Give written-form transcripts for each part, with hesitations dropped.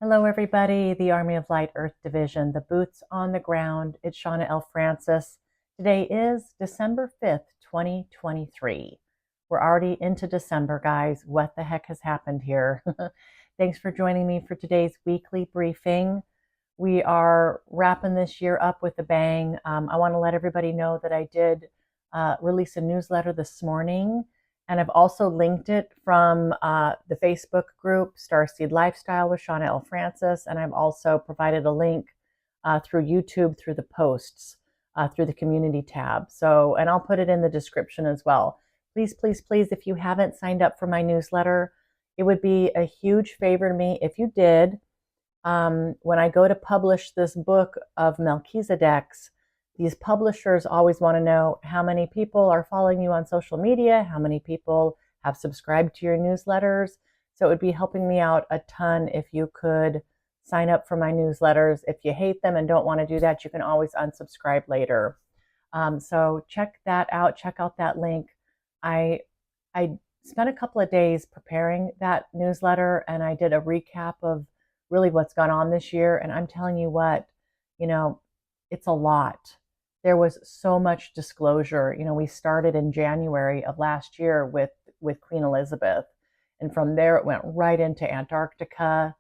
Hello, everybody. The Army of Light Earth Division, the boots on the ground. It's Shawna L. Francis. Today is December 5th, 2023. We're already into December, guys. What the heck has happened here? Thanks for joining me for today's weekly briefing. We are wrapping this year up with a bang. I want to let everybody know that I did release a newsletter this morning. And I've also linked it from the Facebook group, Starseed Lifestyle with Shawna L. Francis. And I've also provided a link through YouTube, through the posts, through the community tab. So, and I'll put it in the description as well. Please, please, please, if you haven't signed up for my newsletter, it would be a huge favor to me if you did. When I go to publish this book of Melchizedek's, these publishers always want to know how many people are following you on social media, how many people have subscribed to your newsletters. So it would be helping me out a ton if you could sign up for my newsletters. If you hate them and don't want to do that, you can always unsubscribe later. So check that out. Check out that link. I spent a couple of days preparing that newsletter, and I did a recap of really what's gone on this year. And I'm telling you what, it's a lot. There was so much disclosure. We started in January of last year with Queen Elizabeth. And from there, it went right into Antarctica.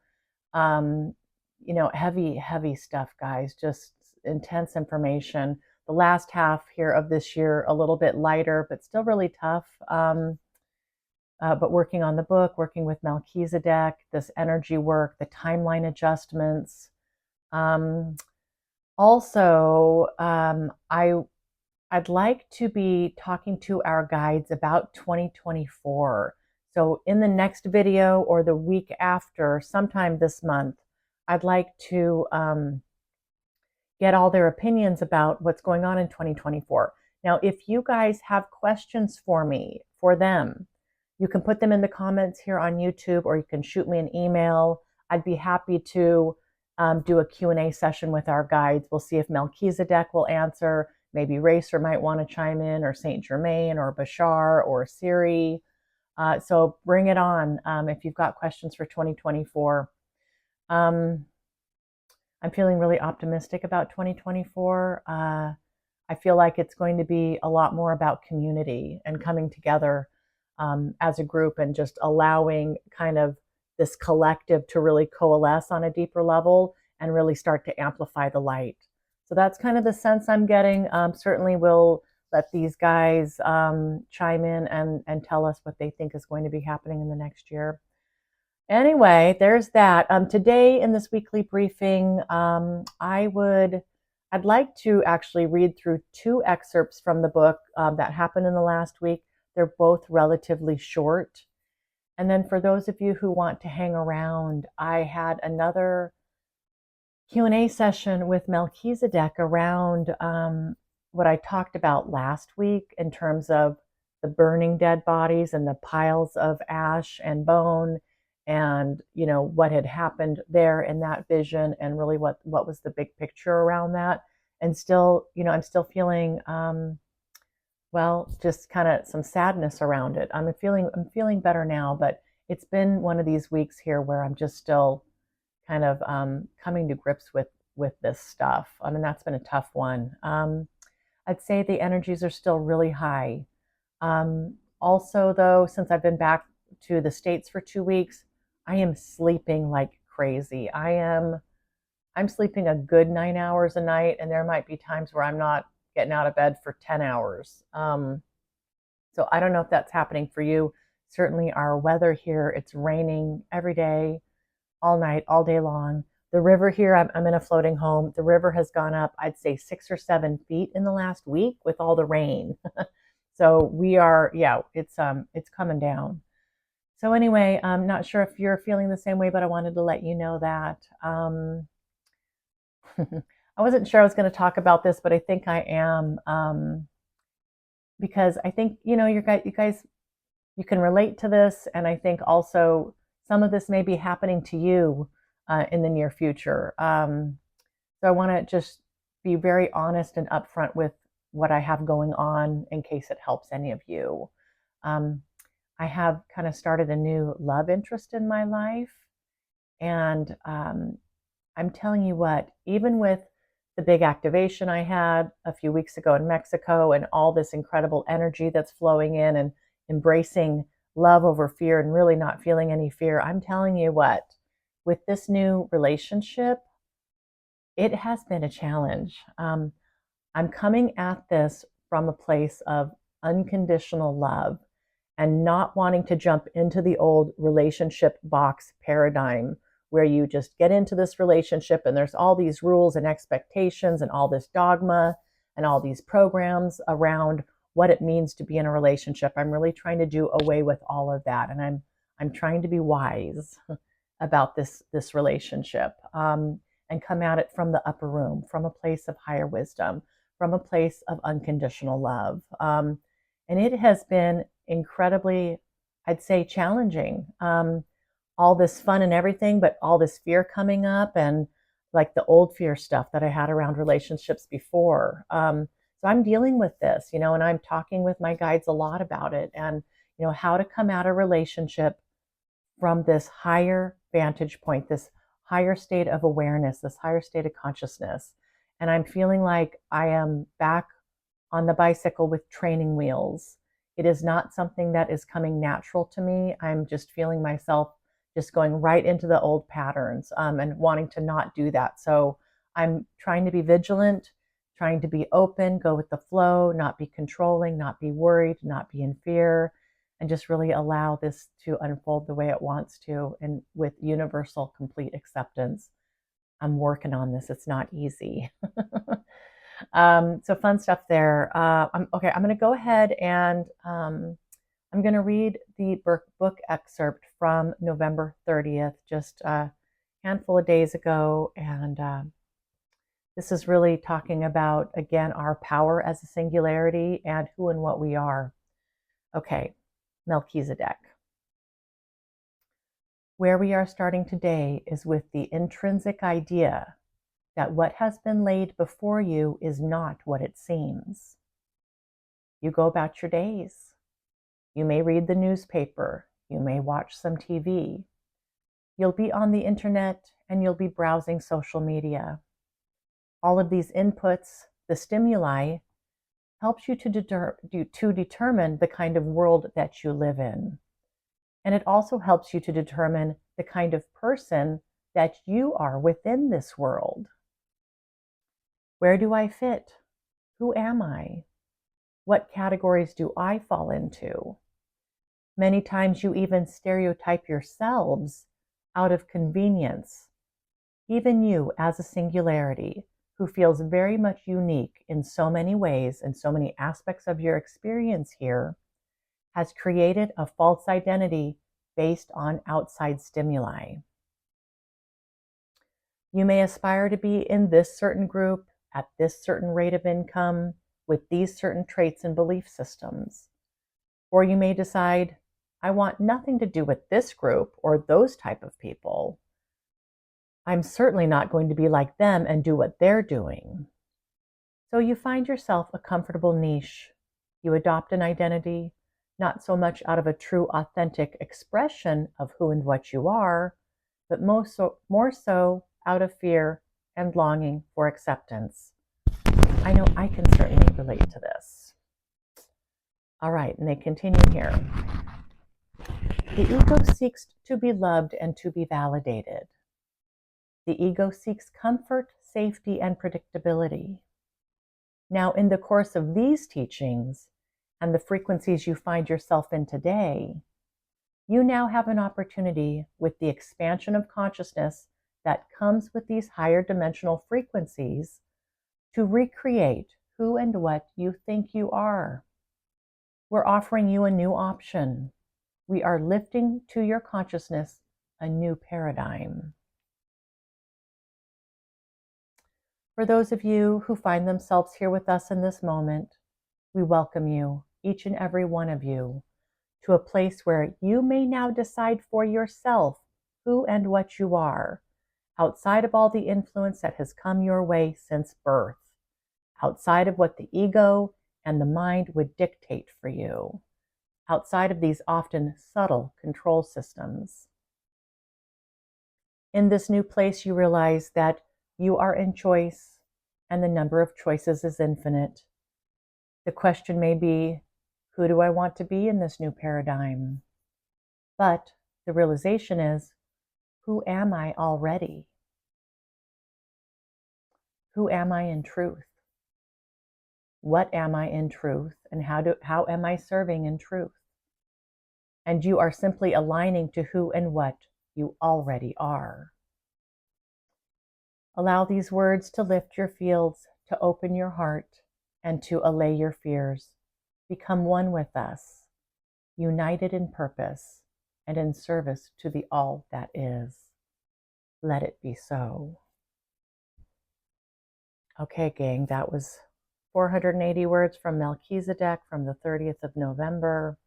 Heavy, heavy stuff, guys, just intense information. The last half here of this year, a little bit lighter, but still really tough. But working on the book, working with Melchizedek, this energy work, the timeline adjustments. Also, I'd like to be talking to our guides about 2024. So in the next video or the week after, sometime this month, I'd like to get all their opinions about what's going on in 2024. Now, if you guys have questions for me, for them, you can put them in the comments here on YouTube, or you can shoot me an email. I'd be happy to do a Q&A session with our guides. We'll see if Melchizedek will answer. Maybe Racer might want to chime in, or Saint Germain, or Bashar, or Siri. So bring it on if you've got questions for 2024. I'm feeling really optimistic about 2024. I feel like it's going to be a lot more about community and coming together as a group, and just allowing kind of this collective to really coalesce on a deeper level and really start to amplify the light. So that's kind of the sense I'm getting. Certainly we'll let these guys chime in and tell us what they think is going to be happening in the next year. Anyway, there's that. Today in this weekly briefing, I'd like to actually read through two excerpts from the book that happened in the last week. They're both relatively short. And then for those of you who want to hang around, I had another Q&A session with Melchizedek around what I talked about last week in terms of the burning dead bodies and the piles of ash and bone, and what had happened there in that vision, and really what was the big picture around that. And still, I'm still feeling just kind of some sadness around it. I'm feeling better now, but it's been one of these weeks here where I'm just still kind of coming to grips with this stuff. I mean, that's been a tough one. I'd say the energies are still really high. Also, though, since I've been back to the States for 2 weeks, I am sleeping like crazy. I'm sleeping a good 9 hours a night, and there might be times where I'm not getting out of bed for 10 hours. So I don't know if that's happening for you. Certainly our weather here, it's raining every day, all night, all day long. The river here, I'm in a floating home. The river has gone up, I'd say 6 or 7 feet in the last week with all the rain. So we are, it's coming down. So anyway, I'm not sure if you're feeling the same way, but I wanted to let you know that. I wasn't sure I was going to talk about this, but I think I am, because I think, you guys, you can relate to this. And I think also some of this may be happening to you in the near future. So I want to just be very honest and upfront with what I have going on in case it helps any of you. I have kind of started a new love interest in my life. And I'm telling you what, even with the big activation I had a few weeks ago in Mexico and all this incredible energy that's flowing in and embracing love over fear and really not feeling any fear, I'm telling you what, with this new relationship, it has been a challenge. I'm coming at this from a place of unconditional love and not wanting to jump into the old relationship box paradigm where you just get into this relationship and there's all these rules and expectations and all this dogma and all these programs around what it means to be in a relationship. I'm really trying to do away with all of that, and I'm trying to be wise about this relationship, and come at it from the upper room, from a place of higher wisdom, from a place of unconditional love. And it has been incredibly, I'd say, challenging. All this fun and everything, but all this fear coming up, and like the old fear stuff that I had around relationships before. So I'm dealing with this, and I'm talking with my guides a lot about it, and how to come at a relationship from this higher vantage point, this higher state of awareness, this higher state of consciousness. And I'm feeling like I am back on the bicycle with training wheels. It is not something that is coming natural to me. I'm just feeling myself just going right into the old patterns, and wanting to not do that. So I'm trying to be vigilant, trying to be open, go with the flow, not be controlling, not be worried, not be in fear, and just really allow this to unfold the way it wants to, and with universal complete acceptance. I'm working on this. It's not easy. So fun stuff there. I'm going to go ahead and I'm going to read the book excerpt from November 30th, just a handful of days ago. And this is really talking about, again, our power as a singularity and who and what we are. Okay, Melchizedek. Where we are starting today is with the intrinsic idea that what has been laid before you is not what it seems. You go about your days. You may read the newspaper. You may watch some TV. You'll be on the internet and you'll be browsing social media. All of these inputs, the stimuli, helps you to determine the kind of world that you live in. And it also helps you to determine the kind of person that you are within this world. Where do I fit? Who am I? What categories do I fall into? Many times you even stereotype yourselves out of convenience. Even you, as a singularity, who feels very much unique in so many ways and so many aspects of your experience here, has created a false identity based on outside stimuli. You may aspire to be in this certain group, at this certain rate of income, with these certain traits and belief systems. Or you may decide, I want nothing to do with this group or those type of people. I'm certainly not going to be like them and do what they're doing. So you find yourself a comfortable niche. You adopt an identity, not so much out of a true, authentic expression of who and what you are, but more so out of fear and longing for acceptance. I know I can certainly relate to this. All right, and they continue here. The ego seeks to be loved and to be validated. The ego seeks comfort, safety, and predictability. Now, in the course of these teachings and the frequencies you find yourself in today, you now have an opportunity with the expansion of consciousness that comes with these higher dimensional frequencies to recreate who and what you think you are. We're offering you a new option. We are lifting to your consciousness a new paradigm. For those of you who find themselves here with us in this moment, we welcome you, each and every one of you, to a place where you may now decide for yourself who and what you are, outside of all the influence that has come your way since birth, outside of what the ego and the mind would dictate for you, outside of these often subtle control systems. In this new place, you realize that you are in choice and the number of choices is infinite. The question may be, who do I want to be in this new paradigm? But the realization is, who am I already? Who am I in truth? What am I in truth? And how am I serving in truth? And you are simply aligning to who and what you already are. Allow these words to lift your fields, to open your heart, and to allay your fears. Become one with us, united in purpose and in service to the all that is. Let it be so. Okay, gang, that was 480 words from Melchizedek from the 30th of November.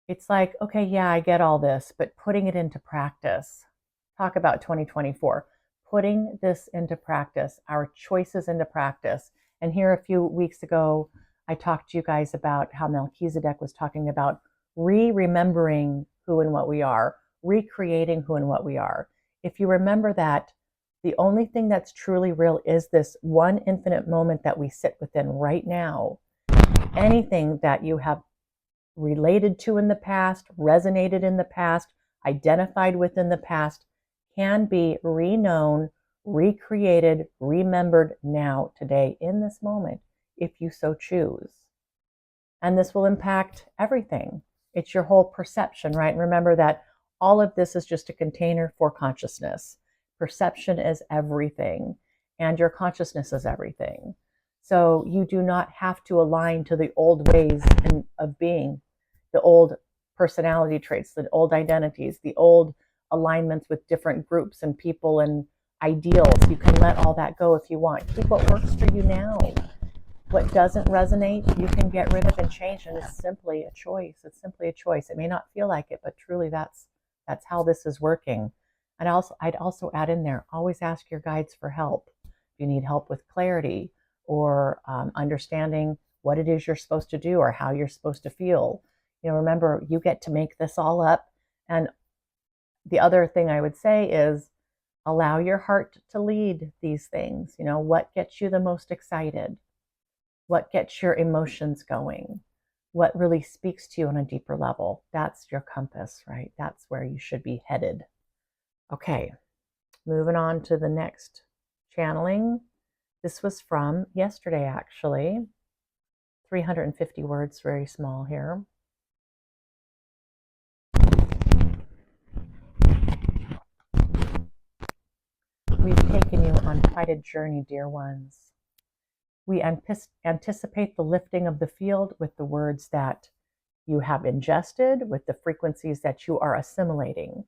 It's like, okay, yeah, I get all this, but putting it into practice. Talk about 2024. Putting this into practice, our choices into practice. And here a few weeks ago, I talked to you guys about how Melchizedek was talking about remembering who and what we are, recreating who and what we are. If you remember that, the only thing that's truly real is this one infinite moment that we sit within right now. Anything that you have related to in the past, resonated in the past, identified with in the past, can be reknown, recreated, remembered now, today, in this moment, if you so choose. And this will impact everything. It's your whole perception, right? And remember that all of this is just a container for consciousness. Perception is everything, and your consciousness is everything. So you do not have to align to the old ways of being, the old personality traits, the old identities, the old alignments with different groups and people and ideals. You can let all that go if you want. Keep what works for you now. What doesn't resonate, you can get rid of and change, and it's simply a choice. It's simply a choice. It may not feel like it, but truly that's how this is working. And I'd also add in there, always ask your guides for help. If you need help with clarity or understanding what it is you're supposed to do or how you're supposed to feel. Remember, you get to make this all up. And the other thing I would say is allow your heart to lead these things. What gets you the most excited? What gets your emotions going? What really speaks to you on a deeper level? That's your compass, right? That's where you should be headed. Okay, moving on to the next channeling. This was from yesterday, actually. 350 words, very small here. We've taken you on quite a journey, dear ones. We anticipate the lifting of the field with the words that you have ingested, with the frequencies that you are assimilating.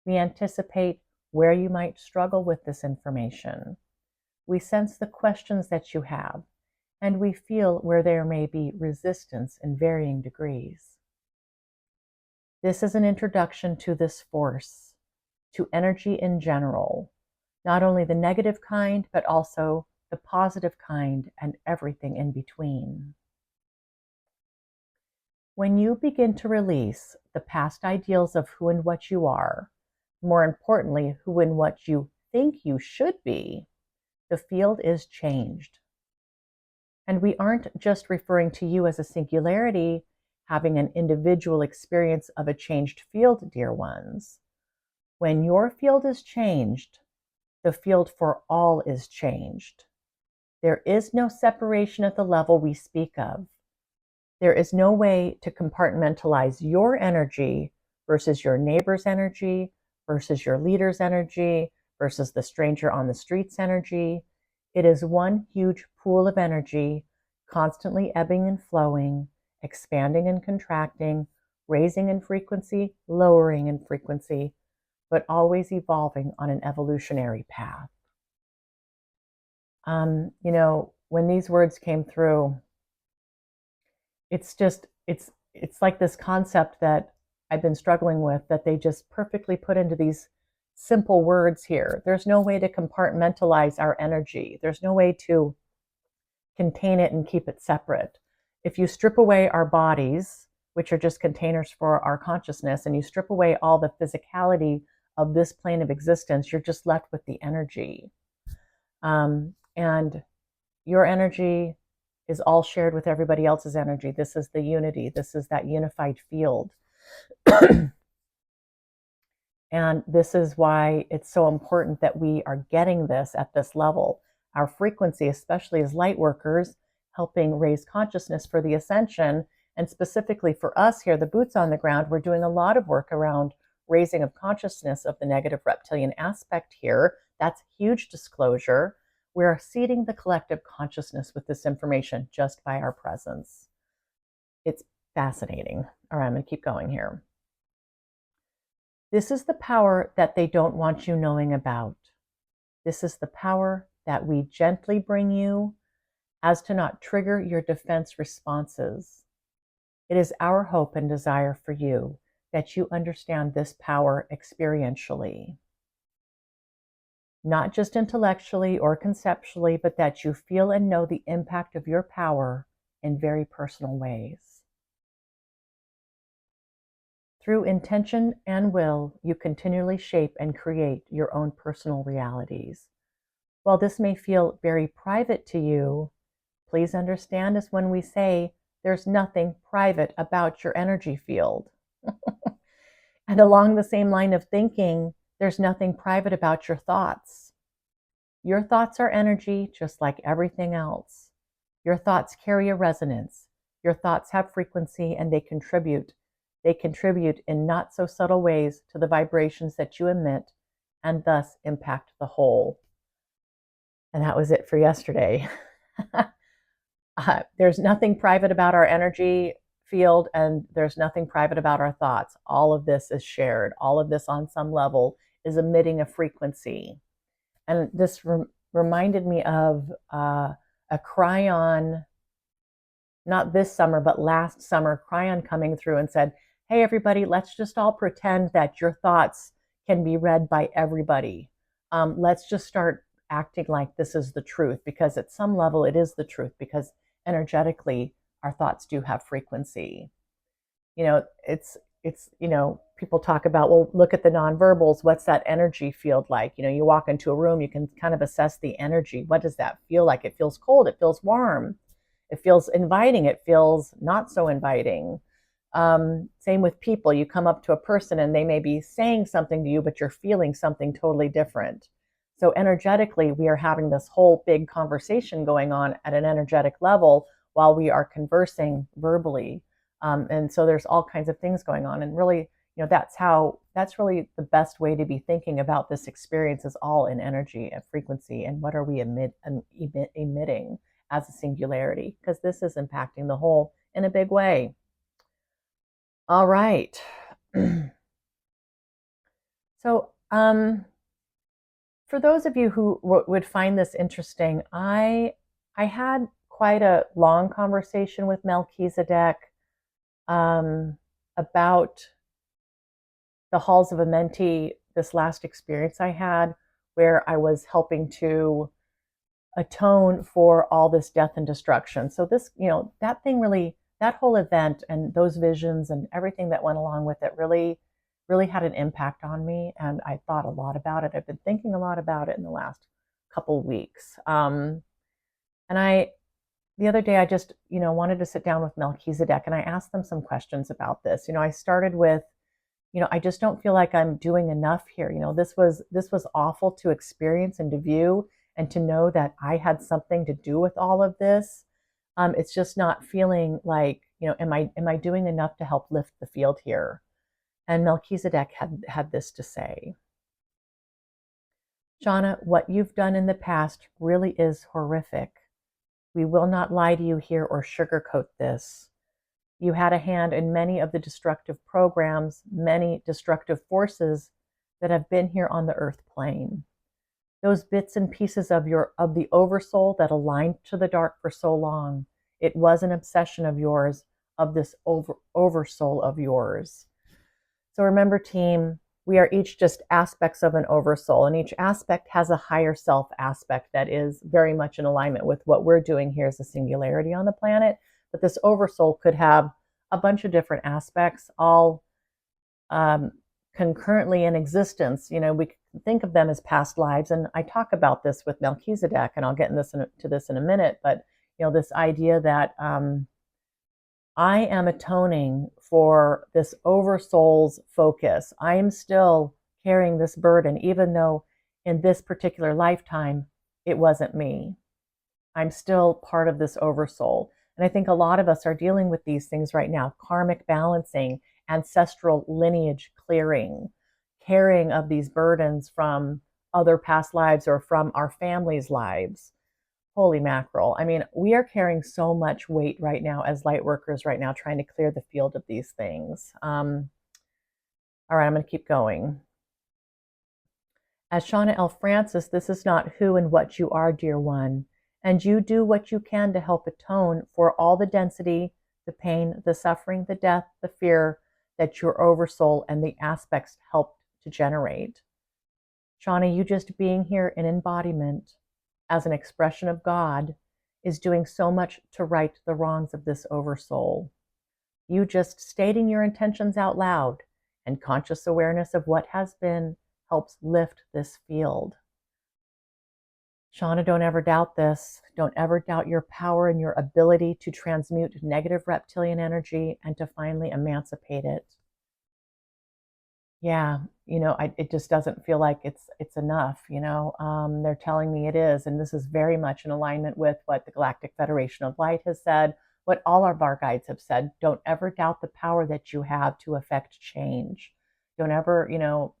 We anticipate where you might struggle with this information. We sense the questions that you have, and we feel where there may be resistance in varying degrees. This is an introduction to this force, to energy in general, not only the negative kind, but also the positive kind and everything in between. When you begin to release the past ideals of who and what you are, more importantly, who and what you think you should be, the field is changed. And we aren't just referring to you as a singularity, having an individual experience of a changed field, dear ones. When your field is changed, the field for all is changed. There is no separation at the level we speak of. There is no way to compartmentalize your energy versus your neighbor's energy, versus your leader's energy, versus the stranger on the street's energy. It is one huge pool of energy, constantly ebbing and flowing, expanding and contracting, raising in frequency, lowering in frequency, but always evolving on an evolutionary path. When these words came through, it's like this concept that I've been struggling with, that they just perfectly put into these simple words here. There's no way to compartmentalize our energy. There's no way to contain it and keep it separate. If you strip away our bodies, which are just containers for our consciousness, and you strip away all the physicality of this plane of existence, you're just left with the energy. And your energy is all shared with everybody else's energy. This is the unity. This is that unified field. And this is why it's so important that we are getting this at this level. Our frequency, especially as light workers, helping raise consciousness for the ascension. And specifically for us here, the boots on the ground, we're doing a lot of work around raising of consciousness of the negative reptilian aspect here. That's huge disclosure. We're seeding the collective consciousness with this information just by our presence. It's fascinating. All right, I'm going to keep going here. This is the power that they don't want you knowing about. This is the power that we gently bring you as to not trigger your defense responses. It is our hope and desire for you that you understand this power experientially. Not just intellectually or conceptually, but that you feel and know the impact of your power in very personal ways. Through intention and will, you continually shape and create your own personal realities. While this may feel very private to you, please understand as when we say there's nothing private about your energy field. And along the same line of thinking, there's nothing private about your thoughts. Your thoughts are energy just like everything else. Your thoughts carry a resonance. Your thoughts have frequency and they contribute. They contribute in not so subtle ways to the vibrations that you emit and thus impact the whole. And that was it for yesterday. There's nothing private about our energy field, and there's nothing private about our thoughts. All of this is shared. All of this on some level is emitting a frequency. And this reminded me of a cryon, not this summer, but last summer, cryon coming through and said, hey, everybody, let's just all pretend that your thoughts can be read by everybody. Let's just start acting like this is the truth, because at some level it is the truth, because energetically our thoughts do have frequency. You know, it's people talk about, well, look at the nonverbals. What's that energy field like? You know, you walk into a room, you can kind of assess the energy. What does that feel like? It feels cold. It feels warm. It feels inviting. It feels not so inviting. Same with people. You come up to a person and they may be saying something to you, but you're feeling something totally different. So energetically, we are having this whole big conversation going on at an energetic level while we are conversing verbally. And so there's all kinds of things going on. And really, you know, that's really the best way to be thinking about this experience, is all in energy and frequency. And what are we emitting as a singularity? Because this is impacting the whole in a big way. All right. So, for those of you who would find this interesting, I had quite a long conversation with Melchizedek about the halls of a mentee, this last experience I had where I was helping to atone for all this death and destruction. So this, you know, that thing really, that whole event and those visions and everything that went along with it really had an impact on me. And I thought a lot about it. I've been thinking a lot about it in the last couple weeks. And the other day, I just, wanted to sit down with Melchizedek and I asked them some questions about this. I started with, I just don't feel like I'm doing enough here. This was awful to experience and to view, and to know that I had something to do with all of this. It's just not feeling like, am I doing enough to help lift the field here? And Melchizedek had this to say. Shawna, what you've done in the past really is horrific. We will not lie to you here or sugarcoat this. You had a hand in many of the destructive programs, many destructive forces that have been here on the earth plane. Those bits and pieces of the oversoul that aligned to the dark for so long, it was an obsession of yours, of this oversoul of yours. So remember, team, we are each just aspects of an oversoul, and each aspect has a higher self aspect that is very much in alignment with what we're doing here as a singularity on the planet. But this oversoul could have a bunch of different aspects, all concurrently in existence. You know, we think of them as past lives, and I talk about this with Melchizedek, and I'll get to this in a minute. But you know, this idea that I am atoning for this oversoul's focus. I am still carrying this burden, even though in this particular lifetime it wasn't me. I'm still part of this oversoul. And I think a lot of us are dealing with these things right now: karmic balancing, ancestral lineage clearing, carrying of these burdens from other past lives or from our families' lives. Holy mackerel. I mean, we are carrying so much weight right now as light workers right now, trying to clear the field of these things. All right, I'm going to keep going. As Shawna L. Francis, this is not who and what you are, dear one. And you do what you can to help atone for all the density, the pain, the suffering, the death, the fear that your oversoul and the aspects helped to generate. Shawna, you just being here in embodiment as an expression of God is doing so much to right the wrongs of this oversoul. You just stating your intentions out loud and conscious awareness of what has been helps lift this field. Shawna, don't ever doubt this. Don't ever doubt your power and your ability to transmute negative reptilian energy and to finally emancipate it. Yeah, you know, it just doesn't feel like it's enough, you know. They're telling me it is, and this is very much in alignment with what the Galactic Federation of Light has said, what all of our guides have said. Don't ever doubt the power that you have to affect change. Don't ever, you know,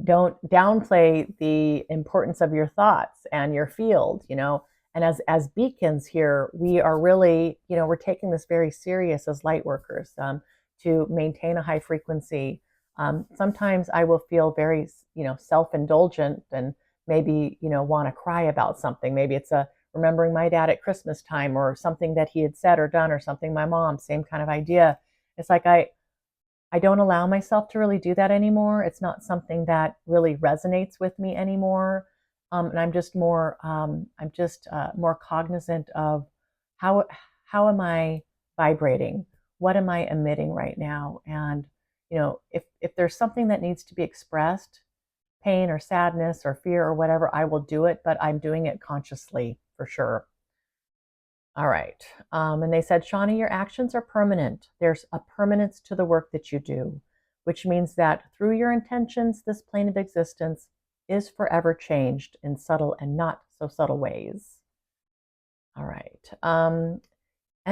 don't downplay the importance of your thoughts and your field, you know. And as beacons here, we are really, you know, we're taking this very serious as light workers, to maintain a high frequency. Sometimes I will feel very, you know, self-indulgent and maybe, you know, want to cry about something. Maybe it's remembering my dad at Christmas time, or something that he had said or done, or something my mom, same kind of idea. It's like I don't allow myself to really do that anymore. It's not something that really resonates with me anymore. And I'm just more more cognizant of how am I vibrating? What am I emitting right now? And you know, if there's something that needs to be expressed, pain or sadness or fear or whatever, I will do it, but I'm doing it consciously for sure. All right. And they said, Shawna, your actions are permanent. There's a permanence to the work that you do, which means that through your intentions, this plane of existence is forever changed in subtle and not so subtle ways. All right. And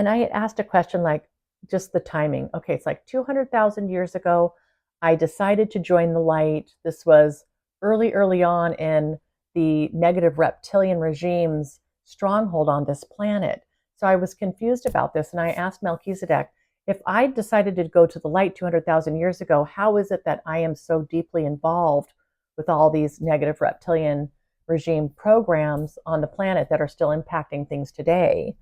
I had asked a question like, just the timing. Okay, it's like 200,000 years ago, I decided to join the light. This was early on in the negative reptilian regime's stronghold on this planet. So I was confused about this, and I asked Melchizedek, if I decided to go to the light 200,000 years ago, how is it that I am so deeply involved with all these negative reptilian regime programs on the planet that are still impacting things today?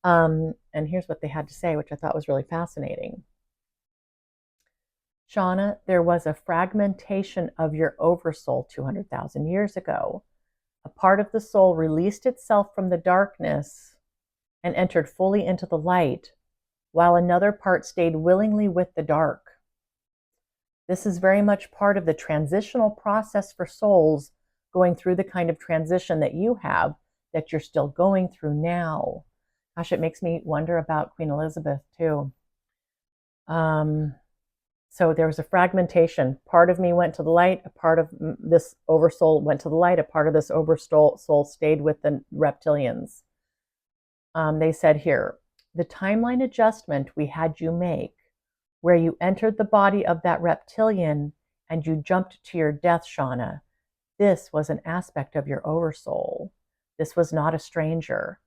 And here's what they had to say, which I thought was really fascinating. Shawna, there was a fragmentation of your oversoul 200,000 years ago. A part of the soul released itself from the darkness and entered fully into the light, while another part stayed willingly with the dark. This is very much part of the transitional process for souls going through the kind of transition that you have, that you're still going through now. Gosh, it makes me wonder about Queen Elizabeth too. So there was a fragmentation. Part of me went to the light, a part of this oversoul went to the light, a part of this oversoul stayed with the reptilians. They said here, the timeline adjustment we had you make, where you entered the body of that reptilian and you jumped to your death, Shawna, this was an aspect of your oversoul. This was not a stranger.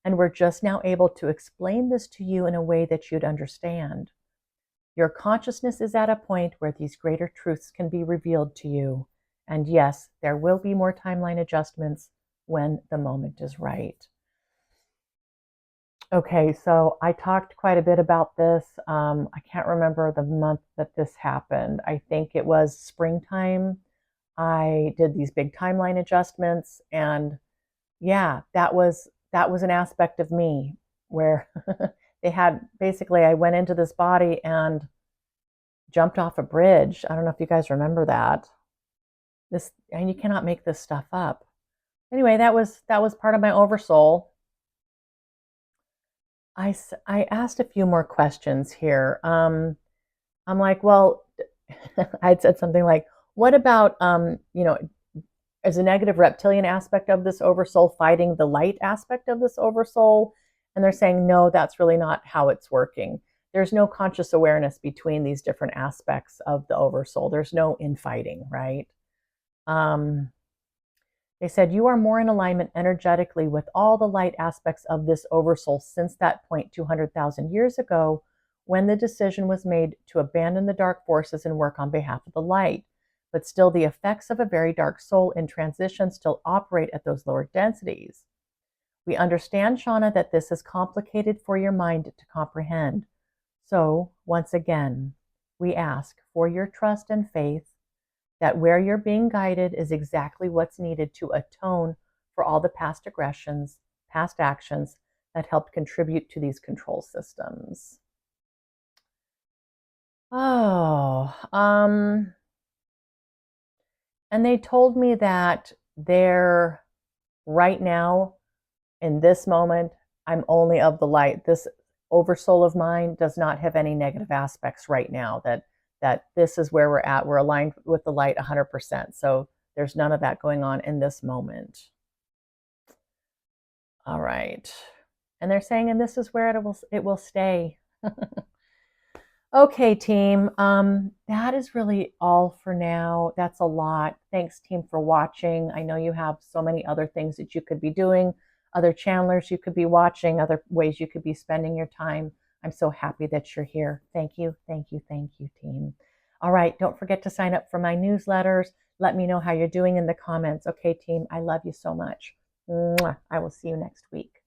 And we're just now able to explain this to you in a way that you'd understand. Your consciousness is at a point where these greater truths can be revealed to you. And yes, there will be more timeline adjustments when the moment is right. Okay, so I talked quite a bit about this. I can't remember the month that this happened. I think it was springtime. I did these big timeline adjustments, and yeah, that was an aspect of me where basically, I went into this body and jumped off a bridge. I don't know if you guys remember that. And you cannot make this stuff up. Anyway, that was part of my oversoul. I asked a few more questions here. I'm like, well, I'd said something like, what about, as a negative reptilian aspect of this oversoul fighting the light aspect of this oversoul? And they're saying, no, that's really not how it's working. There's no conscious awareness between these different aspects of the oversoul. There's no infighting, right? They said, you are more in alignment energetically with all the light aspects of this oversoul since that point 200,000 years ago, when the decision was made to abandon the dark forces and work on behalf of the light. But still, the effects of a very dark soul in transition still operate at those lower densities. We understand, Shawna, that this is complicated for your mind to comprehend. So, once again, we ask for your trust and faith that where you're being guided is exactly what's needed to atone for all the past aggressions, past actions that helped contribute to these control systems. Oh, and they told me that they're right now, in this moment, I'm only of the light. This oversoul of mine does not have any negative aspects right now, that this is where we're at. We're aligned with the light 100%. So there's none of that going on in this moment. All right. And they're saying, and this is where it will stay. Okay, team. That is really all for now. That's a lot. Thanks, team, for watching. I know you have so many other things that you could be doing, other channelers you could be watching, other ways you could be spending your time. I'm so happy that you're here. Thank you, thank you, thank you, team. All right, don't forget to sign up for my newsletters. Let me know how you're doing in the comments. Okay, team, I love you so much. Mwah. I will see you next week.